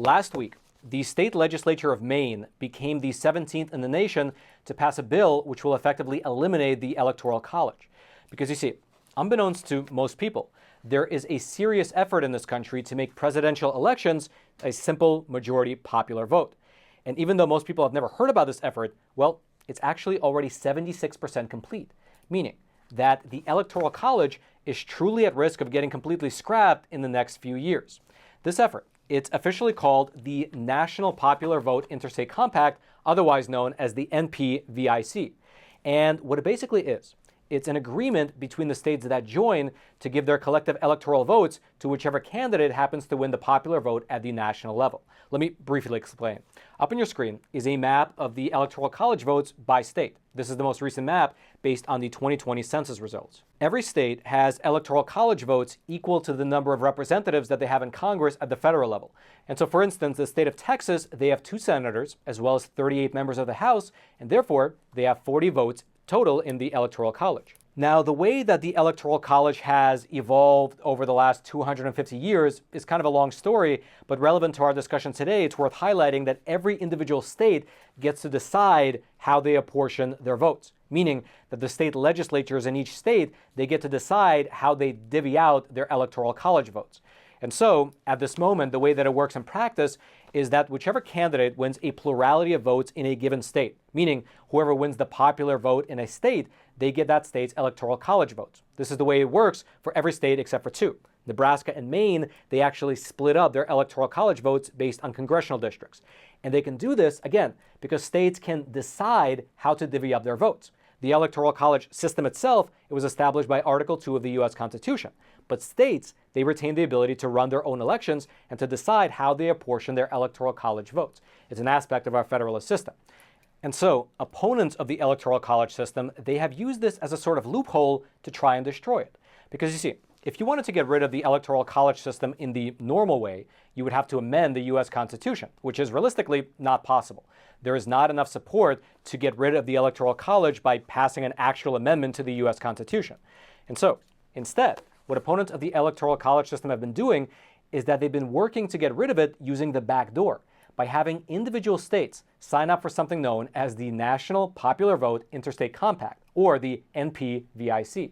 Last week, the state legislature of Maine became the 17th in the nation to pass a bill which will effectively eliminate the Electoral College. Because you see, unbeknownst to most people, there is a serious effort in this country to make presidential elections a simple majority popular vote. And even though most people have never heard about this effort, well, it's actually already 76% complete, meaning that the Electoral College is truly at risk of getting completely scrapped in the next few years. This effort, it's officially called the National Popular Vote Interstate Compact, otherwise known as the NPVIC. And what it basically is, it's an agreement between the states that join to give their collective electoral votes to whichever candidate happens to win the popular vote at the national level. Let me briefly explain. Up on your screen is a map of the Electoral College votes by state. This is the most recent map based on the 2020 census results. Every state has Electoral College votes equal to the number of representatives that they have in Congress at the federal level. And so, for instance, the state of Texas, they have 2 senators as well as 38 members of the House, and therefore they have 40 votes total in the Electoral College. Now, the way that the Electoral College has evolved over the last 250 years is kind of a long story, but relevant to our discussion today, it's worth highlighting that every individual state gets to decide how they apportion their votes, meaning that the state legislatures in each state, they get to decide how they divvy out their Electoral College votes. And so, at this moment, the way that it works in practice is that whichever candidate wins a plurality of votes in a given state, meaning whoever wins the popular vote in a state, they get that state's Electoral College votes. This is the way it works for every state except for 2. Nebraska and Maine, they actually split up their Electoral College votes based on congressional districts. And they can do this, again, because states can decide how to divvy up their votes. The Electoral College system itself, it was established by Article 2 of the U.S. Constitution. But states, they retain the ability to run their own elections and to decide how they apportion their Electoral College votes. It's an aspect of our federalist system. And so, opponents of the Electoral College system, they have used this as a sort of loophole to try and destroy it. Because you see, if you wanted to get rid of the Electoral College system in the normal way, you would have to amend the U.S. Constitution, which is realistically not possible. There is not enough support to get rid of the Electoral College by passing an actual amendment to the U.S. Constitution. And so, instead, what opponents of the Electoral College system have been doing is that they've been working to get rid of it using the back door by having individual states sign up for something known as the National Popular Vote Interstate Compact, or the NPVIC.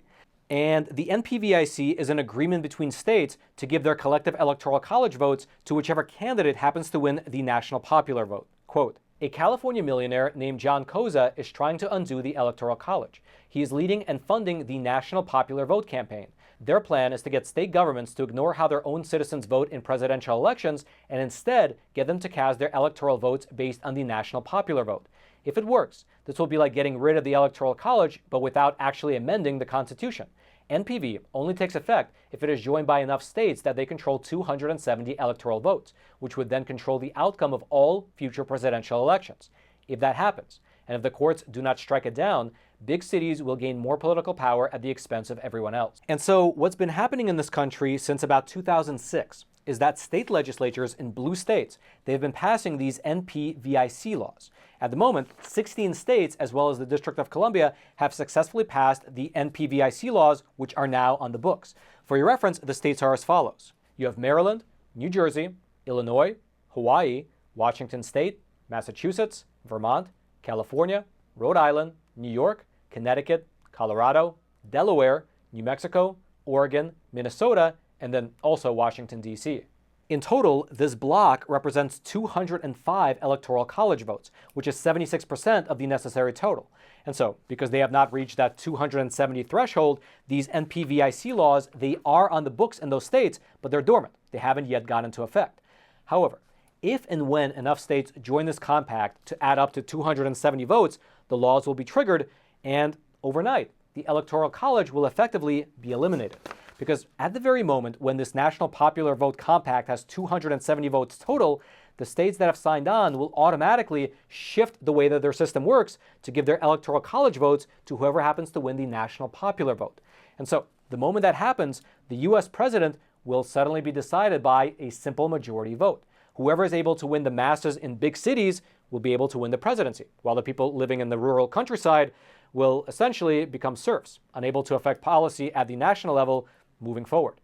And the NPVIC is an agreement between states to give their collective Electoral College votes to whichever candidate happens to win the national popular vote. Quote, "A California millionaire named John Koza is trying to undo the Electoral College. He is leading and funding the National Popular Vote campaign. Their plan is to get state governments to ignore how their own citizens vote in presidential elections and instead get them to cast their electoral votes based on the national popular vote. If it works, this will be like getting rid of the Electoral College, but without actually amending the Constitution. NPV only takes effect if it is joined by enough states that they control 270 electoral votes, which would then control the outcome of all future presidential elections. If that happens, and if the courts do not strike it down, big cities will gain more political power at the expense of everyone else." And so what's been happening in this country since about 2006 is that state legislatures in blue states, they've been passing these NPVIC laws. At the moment, 16 states, as well as the District of Columbia, have successfully passed the NPVIC laws, which are now on the books. For your reference, the states are as follows. You have Maryland, New Jersey, Illinois, Hawaii, Washington State, Massachusetts, Vermont, California, Rhode Island, New York, Connecticut, Colorado, Delaware, New Mexico, Oregon, Minnesota, and then also Washington, D.C. In total, this block represents 205 Electoral College votes, which is 76% of the necessary total. And so, because they have not reached that 270 threshold, these NPVIC laws, they are on the books in those states, but they're dormant. They haven't yet gone into effect. However, if and when enough states join this compact to add up to 270 votes, the laws will be triggered, and overnight, the Electoral College will effectively be eliminated. Because at the very moment when this National Popular Vote Compact has 270 votes total, the states that have signed on will automatically shift the way that their system works to give their Electoral College votes to whoever happens to win the National Popular Vote. And so, the moment that happens, the U.S. president will suddenly be decided by a simple majority vote. Whoever is able to win the masses in big cities will be able to win the presidency, while the people living in the rural countryside will essentially become serfs, unable to affect policy at the national level moving forward.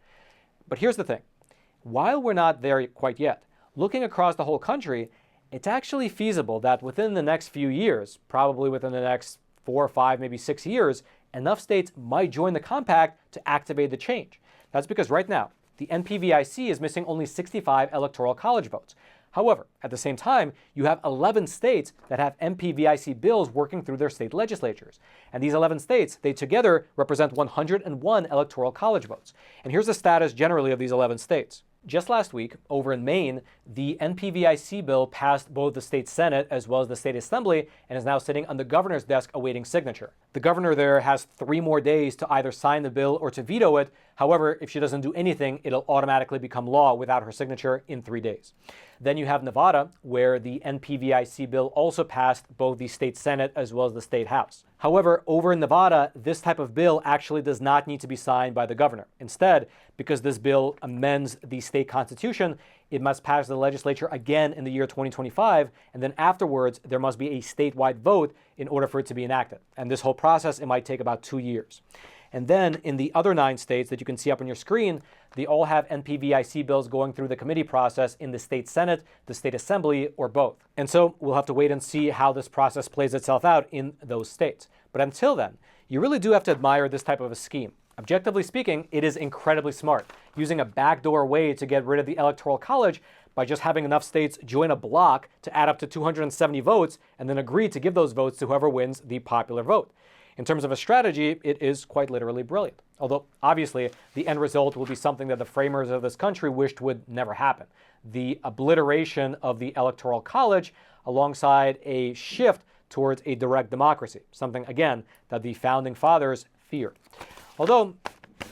But here's the thing. While we're not there quite yet, looking across the whole country, it's actually feasible that within the next few years, probably within the next 4 or 5, maybe 6 years, enough states might join the compact to activate the change. That's because right now, the NPVIC is missing only 65 electoral college votes. However, at the same time, you have 11 states that have NPVIC bills working through their state legislatures. And these 11 states, they together represent 101 electoral college votes. And here's the status generally of these 11 states. Just last week, over in Maine, the NPVIC bill passed both the state Senate as well as the state Assembly and is now sitting on the governor's desk awaiting signature. The governor there has 3 more days to either sign the bill or to veto it. However, if she doesn't do anything, it'll automatically become law without her signature in 3 days. Then you have Nevada, where the NPVIC bill also passed both the state Senate as well as the state House. However, over in Nevada, this type of bill actually does not need to be signed by the governor. Instead, because this bill amends the state constitution, it must pass the legislature again in the year 2025, and then afterwards, there must be a statewide vote in order for it to be enacted. And this whole process, it might take about 2 years. And then in the other 9 states that you can see up on your screen, they all have NPVIC bills going through the committee process in the state Senate, the state Assembly, or both. And so we'll have to wait and see how this process plays itself out in those states. But until then, you really do have to admire this type of a scheme. Objectively speaking, it is incredibly smart, using a backdoor way to get rid of the Electoral College by just having enough states join a block to add up to 270 votes and then agree to give those votes to whoever wins the popular vote. In terms of a strategy, it is quite literally brilliant. Although, obviously, the end result will be something that the framers of this country wished would never happen. The obliteration of the Electoral College alongside a shift towards a direct democracy, something, again, that the Founding Fathers feared. Although,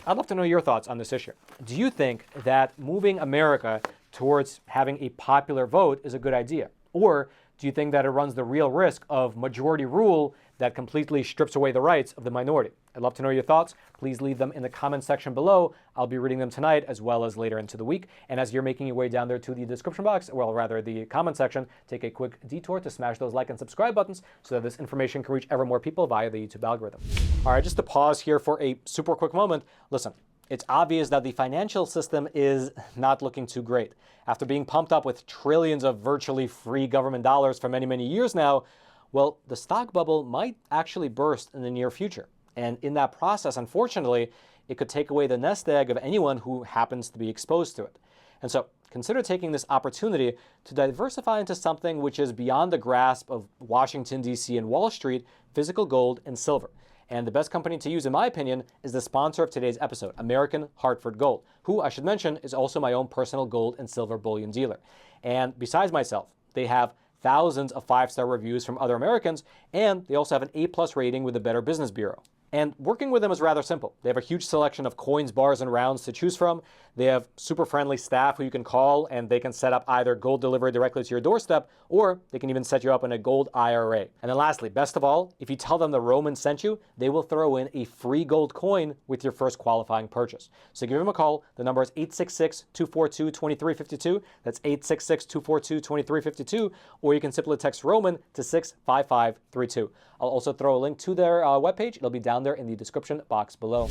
I'd love to know your thoughts on this issue. Do you think that moving America towards having a popular vote is a good idea? Or do you think that it runs the real risk of majority rule that completely strips away the rights of the minority? I'd love to know your thoughts. Please leave them in the comment section below. I'll be reading them tonight as well as later into the week. And as you're making your way down there to the description box, well, rather the comment section, take a quick detour to smash those like and subscribe buttons so that this information can reach ever more people via the YouTube algorithm. All right, just to pause here for a super quick moment. Listen, it's obvious that the financial system is not looking too great. After being pumped up with trillions of virtually free government dollars for many, many years now, well, the stock bubble might actually burst in the near future. And in that process, unfortunately, it could take away the nest egg of anyone who happens to be exposed to it. And so consider taking this opportunity to diversify into something which is beyond the grasp of Washington, D.C. and Wall Street, physical gold and silver. And the best company to use, in my opinion, is the sponsor of today's episode, American Hartford Gold, who, I should mention, is also my own personal gold and silver bullion dealer. And besides myself, they have thousands of 5-star reviews from other Americans, and they also have an A+ rating with the Better Business Bureau. And working with them is rather simple. They have a huge selection of coins, bars, and rounds to choose from. They have super friendly staff who you can call, and they can set up either gold delivery directly to your doorstep, or they can even set you up in a gold IRA. And then lastly, best of all, if you tell them the Roman sent you, they will throw in a free gold coin with your first qualifying purchase. So give them a call. The number is 866-242-2352. That's 866-242-2352. Or you can simply text Roman to 65532. I'll also throw a link to their webpage. It'll be down there in the description box below.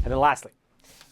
And then lastly,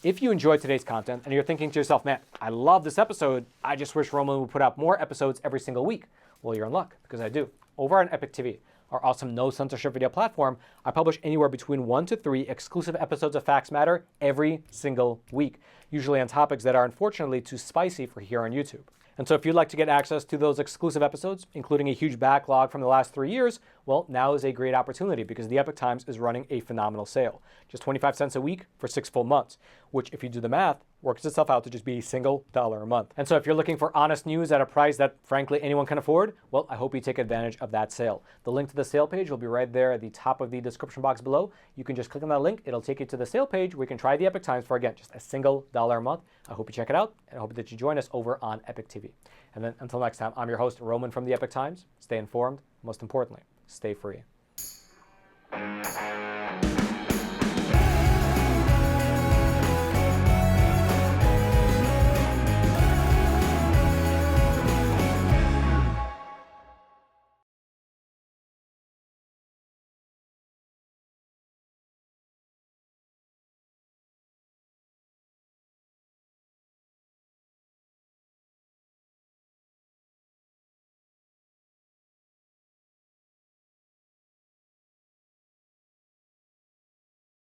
if you enjoyed today's content and you're thinking to yourself, man, I love this episode, I just wish Roman would put out more episodes every single week. Well, you're in luck, because I do. Over on Epoch TV, our awesome no censorship video platform, I publish anywhere between 1 to 3 exclusive episodes of Facts Matter every single week, usually on topics that are unfortunately too spicy for here on YouTube. And so if you'd like to get access to those exclusive episodes, including a huge backlog from the last 3 years, well, now is a great opportunity because the Epoch Times is running a phenomenal sale. Just 25 cents a week for 6 full months, which, if you do the math, works itself out to just be a single $1 a month. And so if you're looking for honest news at a price that, frankly, anyone can afford, well, I hope you take advantage of that sale. The link to the sale page will be right there at the top of the description box below. You can just click on that link. It'll take you to the sale page where you can try the Epoch Times for, again, just a single $1 a month. I hope you check it out, and I hope that you join us over on Epoch TV. And then until next time, I'm your host, Roman from the Epoch Times. Stay informed. Most importantly, stay free.